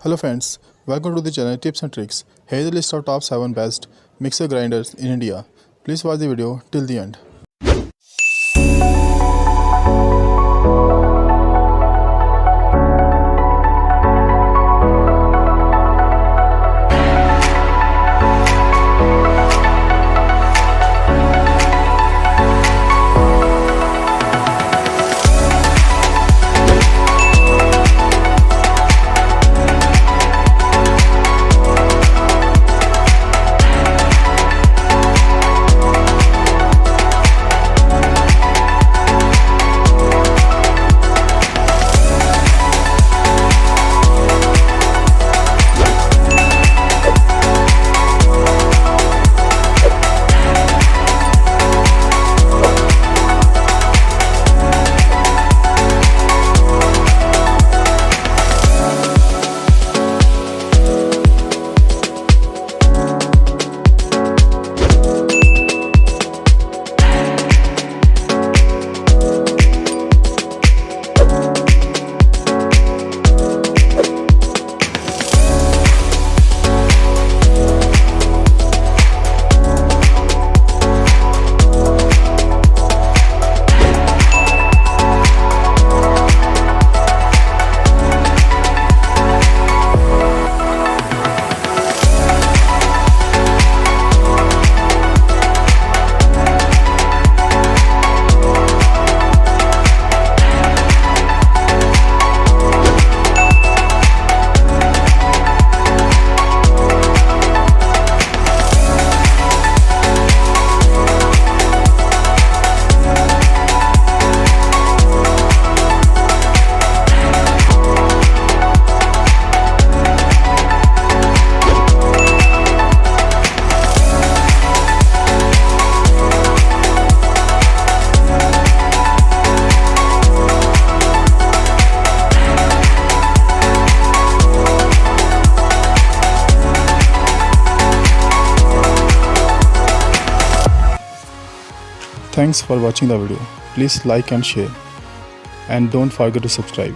Hello friends, welcome to the channel Tips and Tricks. Here is a list of top 7 best mixer grinders in India. Please watch the video till the end. Thanks for watching the video. Please like and share, and don't forget to subscribe.